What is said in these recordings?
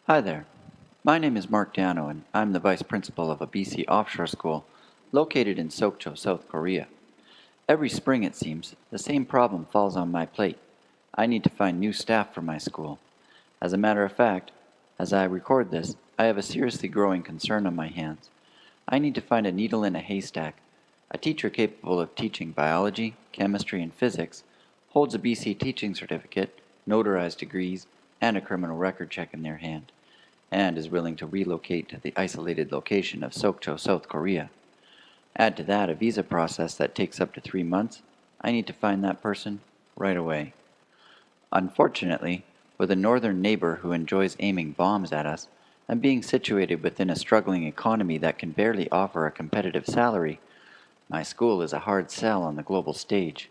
Hi there. My name is Mark Dano and I'm the Vice Principal of a BC Offshore school located in Sokcho, South Korea. Every spring, it seems, the same problem falls on my plate. I need to find new staff for my school. As a matter of fact, as I record this, I have a seriously growing concern on my hands. I need to find a needle in a haystack. A teacher capable of teaching biology, chemistry, and physics holds a BC teaching certificate, notarized degrees, and a criminal record check in their hand, and is willing to relocate to the isolated location of Sokcho, South Korea. Add to that a visa process that takes up to 3 months. I need to find that person right away. Unfortunately, with a northern neighbor who enjoys aiming bombs at us, and being situated within a struggling economy that can barely offer a competitive salary, my school is a hard sell on the global stage.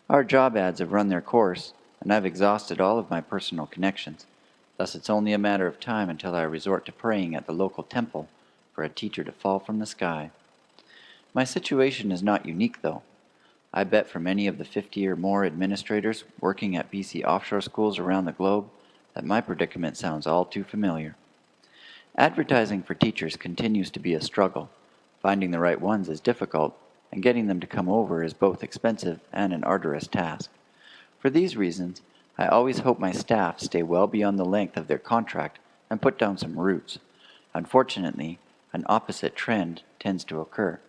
Our job ads have run their course, and I've exhausted all of my personal connections. Thus it's only a matter of time until I resort to praying at the local temple for a teacher to fall from the sky. My situation is not unique, though. I bet for many of the 50 or more administrators working at BC offshore schools around the globe that my predicament sounds all too familiar. Advertising for teachers continues to be a struggle. Finding the right ones is difficult, and getting them to come over is both expensive and an arduous task. For these reasons, I always hope my staff stay well beyond the length of their contract and put down some roots. Unfortunately, an opposite trend tends to occur.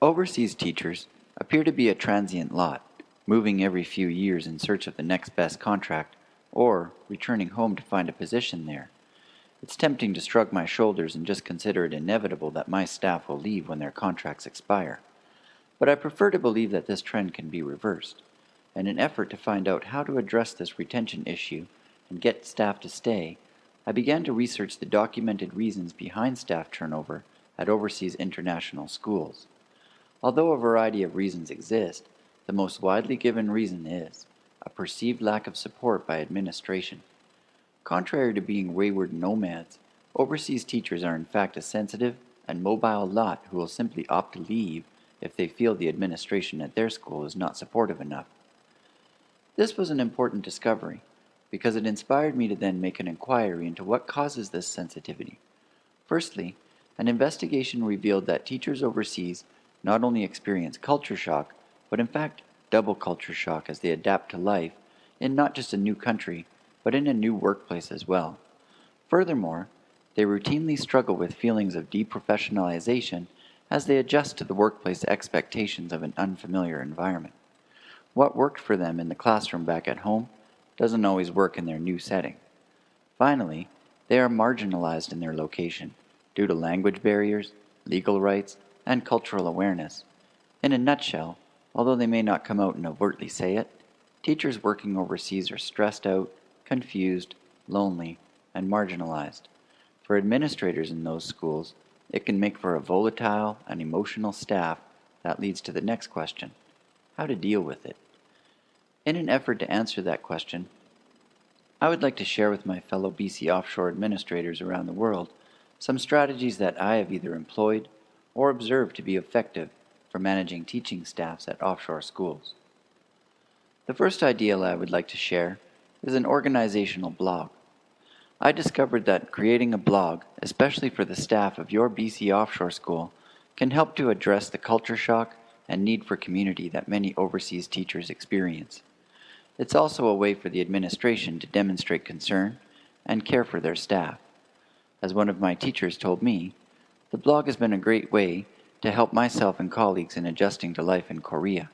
Overseas teachers appear to be a transient lot, moving every few years in search of the next best contract, or returning home to find a position there. It's tempting to shrug my shoulders and just consider it inevitable that my staff will leave when their contracts expire. But I prefer to believe that this trend can be reversed. In an effort to find out how to address this retention issue and get staff to stay, I began to research the documented reasons behind staff turnover at overseas international schools. Although a variety of reasons exist, the most widely given reason is a perceived lack of support by administration. Contrary to being wayward nomads, overseas teachers are in fact a sensitive and mobile lot who will simply opt to leave if they feel the administration at their school is not supportive enough. This was an important discovery, because it inspired me to then make an inquiry into what causes this sensitivity. Firstly, an investigation revealed that teachers overseas not only experience culture shock, but in fact double culture shock as they adapt to life in not just a new country, but in a new workplace as well. Furthermore, they routinely struggle with feelings of deprofessionalization as they adjust to the workplace expectations of an unfamiliar environment. What worked for them in the classroom back at home doesn't always work in their new setting. Finally, they are marginalized in their location due to language barriers, legal rights, and cultural awareness. In a nutshell, although they may not come out and overtly say it, teachers working overseas are stressed out, confused, lonely, and marginalized. For administrators in those schools, it can make for a volatile and emotional staff that leads to the next question: how to deal with it. In an effort to answer that question, I would like to share with my fellow BC offshore administrators around the world some strategies that I have either employed or observed to be effective for managing teaching staffs at offshore schools. The first idea I would like to share is an organizational blog. I discovered that creating a blog, especially for the staff of your BC offshore school, can help to address the culture shock and need for community that many overseas teachers experience. It's also a way for the administration to demonstrate concern and care for their staff. As one of my teachers told me, the blog has been a great way to help myself and colleagues in adjusting to life in Korea,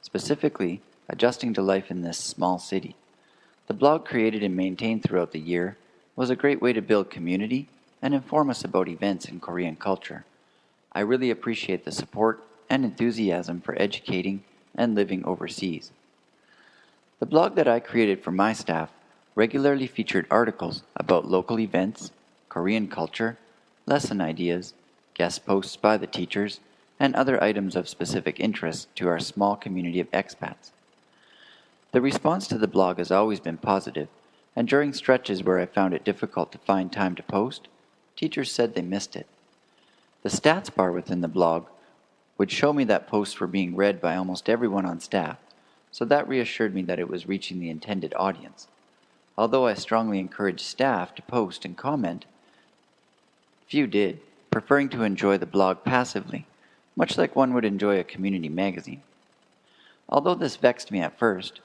specifically adjusting to life in this small city. The blog, created and maintained throughout the year, was a great way to build community and inform us about events in Korean culture. I really appreciate the support and enthusiasm for educating and living overseas. The blog that I created for my staff regularly featured articles about local events, Korean culture, lesson ideas, guest posts by the teachers, and other items of specific interest to our small community of expats. The response to the blog has always been positive, and during stretches where I found it difficult to find time to post, teachers said they missed it. The stats bar within the blog would show me that posts were being read by almost everyone on staff, so that reassured me that it was reaching the intended audience. Although I strongly encouraged staff to post and comment, few did, preferring to enjoy the blog passively, much like one would enjoy a community magazine. Although this vexed me at first,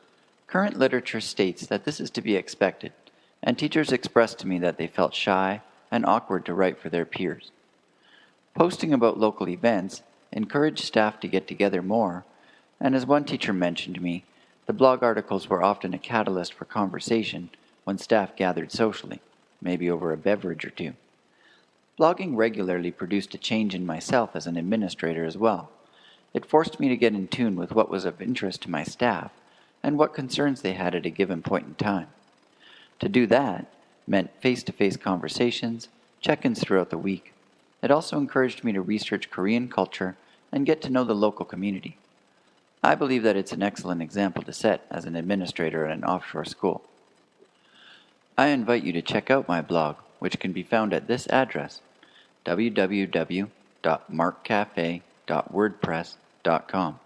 current literature states that this is to be expected, and teachers expressed to me that they felt shy and awkward to write for their peers. Posting about local events encouraged staff to get together more, and as one teacher mentioned to me, the blog articles were often a catalyst for conversation when staff gathered socially, maybe over a beverage or two. Blogging regularly produced a change in myself as an administrator as well. It forced me to get in tune with what was of interest to my staff and what concerns they had at a given point in time. To do that meant face-to-face conversations, check-ins throughout the week. It also encouraged me to research Korean culture and get to know the local community. I believe that it's an excellent example to set as an administrator at an offshore school. I invite you to check out my blog, which can be found at this address, www.markcafe.wordpress.com.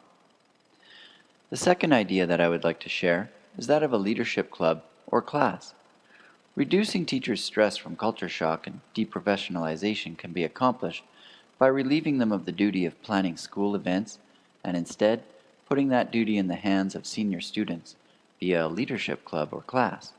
The second idea that I would like to share is that of a leadership club or class. Reducing teachers' stress from culture shock and deprofessionalization can be accomplished by relieving them of the duty of planning school events and instead putting that duty in the hands of senior students via a leadership club or class.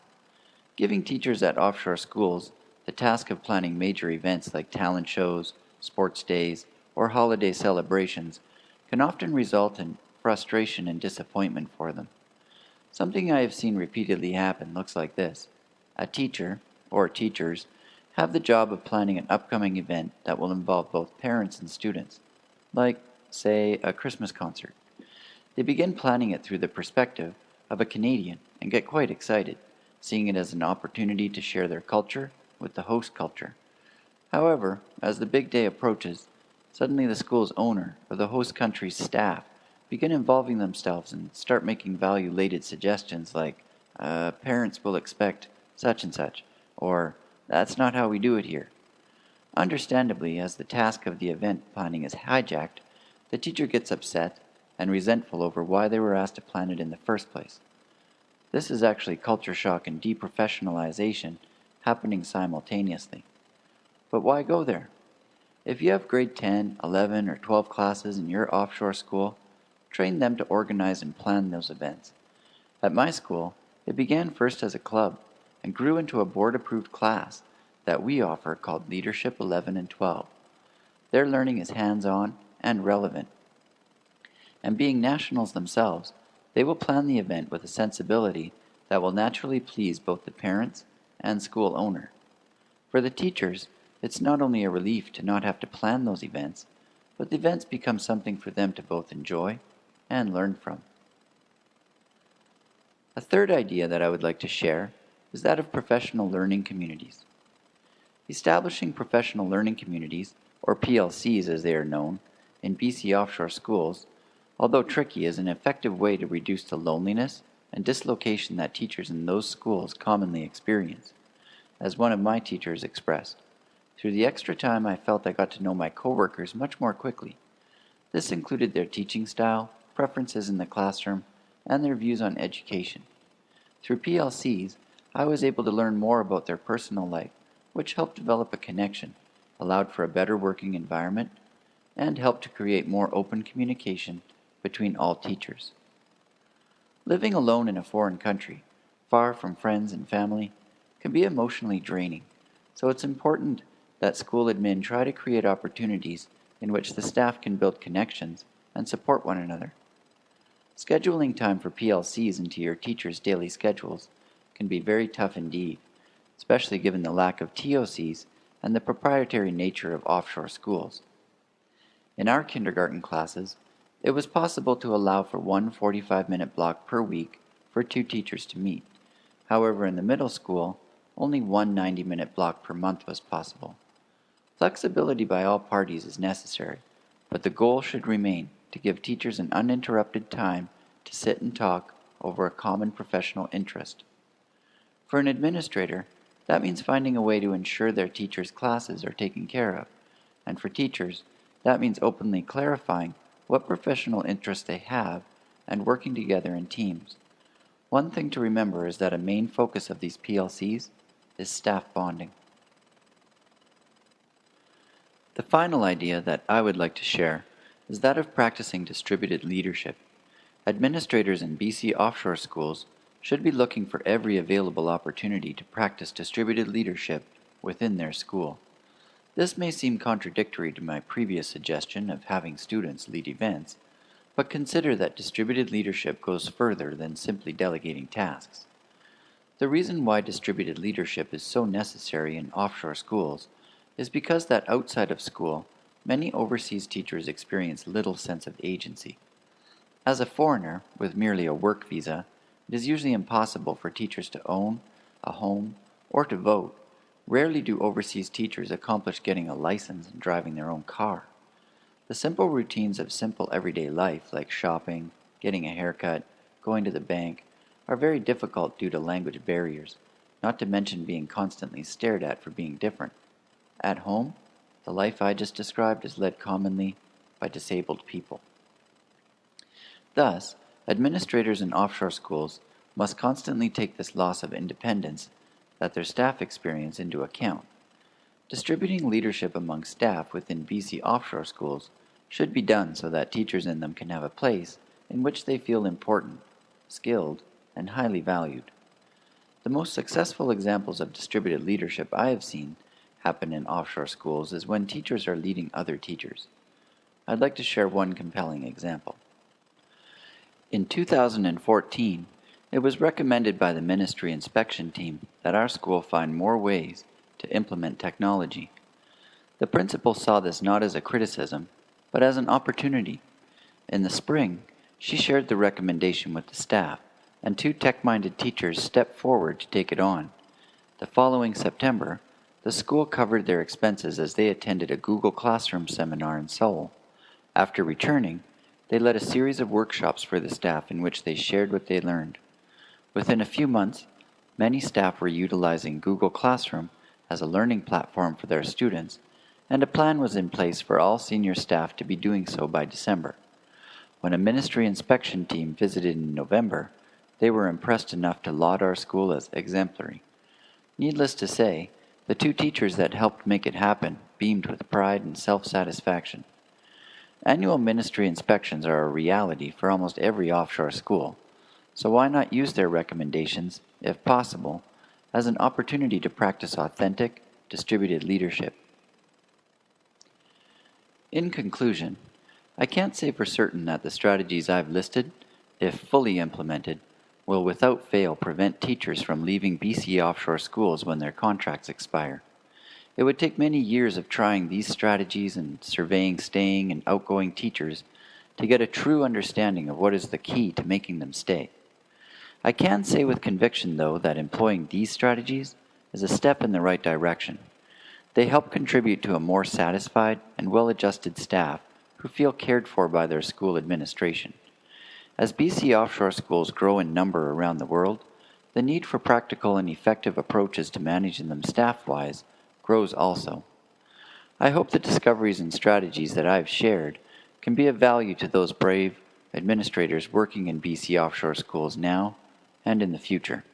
Giving teachers at offshore schools the task of planning major events like talent shows, sports days, or holiday celebrations can often result in frustration and disappointment for them. Something I have seen repeatedly happen looks like this. A teacher, or teachers, have the job of planning an upcoming event that will involve both parents and students, like, say, a Christmas concert. They begin planning it through the perspective of a Canadian and get quite excited, seeing it as an opportunity to share their culture with the host culture. However, as the big day approaches, suddenly the school's owner or the host country's staff begin involving themselves and start making value-laden suggestions like, parents will expect such and such, or that's not how we do it here. Understandably, as the task of the event planning is hijacked, the teacher gets upset and resentful over why they were asked to plan it in the first place. This is actually culture shock and deprofessionalization happening simultaneously. But why go there? If you have grade 10, 11, or 12 classes in your offshore school, train them to organize and plan those events. At my school, it began first as a club and grew into a board-approved class that we offer called Leadership 11 and 12. Their learning is hands-on and relevant. And being nationals themselves, they will plan the event with a sensibility that will naturally please both the parents and school owner. For the teachers, it's not only a relief to not have to plan those events, but the events become something for them to both enjoy and learn from. A third idea that I would like to share is that of professional learning communities. Establishing professional learning communities, or PLCs as they are known, in BC offshore schools, although tricky, is an effective way to reduce the loneliness and dislocation that teachers in those schools commonly experience. As one of my teachers expressed, through the extra time I felt I got to know my coworkers much more quickly. This included their teaching style, preferences in the classroom, and their views on education. Through PLCs, I was able to learn more about their personal life, which helped develop a connection, allowed for a better working environment, and helped to create more open communication between all teachers. Living alone in a foreign country, far from friends and family, can be emotionally draining, so it's important that school admin try to create opportunities in which the staff can build connections and support one another. Scheduling time for PLCs into your teachers' daily schedules can be very tough indeed, especially given the lack of TOCs and the proprietary nature of offshore schools. In our kindergarten classes, it was possible to allow for one 45-minute block per week for 2 teachers to meet. However, in the middle school, only one 90-minute block per month was possible. Flexibility by all parties is necessary, but the goal should remain to give teachers an uninterrupted time to sit and talk over a common professional interest. For an administrator, that means finding a way to ensure their teachers' classes are taken care of, and for teachers, that means openly clarifying what professional interests they have and working together in teams. One thing to remember is that a main focus of these PLCs is staff bonding. The final idea that I would like to share is that of practicing distributed leadership. Administrators in BC offshore schools should be looking for every available opportunity to practice distributed leadership within their school. This may seem contradictory to my previous suggestion of having students lead events, but consider that distributed leadership goes further than simply delegating tasks. The reason why distributed leadership is so necessary in offshore schools is because that outside of school, many overseas teachers experience little sense of agency. As a foreigner with merely a work visa, it is usually impossible for teachers to own a home or to vote. Rarely do overseas teachers accomplish getting a license and driving their own car. The simple routines of simple everyday life, like shopping, getting a haircut, going to the bank, are very difficult due to language barriers, not to mention being constantly stared at for being different. At home, the life I just described is led commonly by disabled people. Thus, administrators in offshore schools must constantly take this loss of independence that their staff experience into account. Distributing leadership among staff within BC offshore schools should be done so that teachers in them can have a place in which they feel important, skilled, and highly valued. The most successful examples of distributed leadership I have seen happen in offshore schools is when teachers are leading other teachers. I'd like to share one compelling example. In 2014, it was recommended by the ministry inspection team that our school find more ways to implement technology. The principal saw this not as a criticism, but as an opportunity. In the spring, she shared the recommendation with the staff, and 2 tech-minded teachers stepped forward to take it on. The following September, the school covered their expenses as they attended a Google Classroom seminar in Seoul. After returning, they led a series of workshops for the staff in which they shared what they learned. Within a few months, many staff were utilizing Google Classroom as a learning platform for their students, and a plan was in place for all senior staff to be doing so by December. When a ministry inspection team visited in November, they were impressed enough to laud our school as exemplary. Needless to say, the 2 teachers that helped make it happen beamed with pride and self-satisfaction. Annual ministry inspections are a reality for almost every offshore school, so why not use their recommendations, if possible, as an opportunity to practice authentic, distributed leadership? In conclusion, I can't say for certain that the strategies I've listed, if fully implemented, will without fail prevent teachers from leaving BC offshore schools when their contracts expire. It would take many years of trying these strategies and surveying staying and outgoing teachers to get a true understanding of what is the key to making them stay. I can say with conviction, though, that employing these strategies is a step in the right direction. They help contribute to a more satisfied and well-adjusted staff who feel cared for by their school administration. As BC offshore schools grow in number around the world, the need for practical and effective approaches to managing them staff-wise grows also. I hope the discoveries and strategies that I've shared can be of value to those brave administrators working in BC offshore schools now and in the future.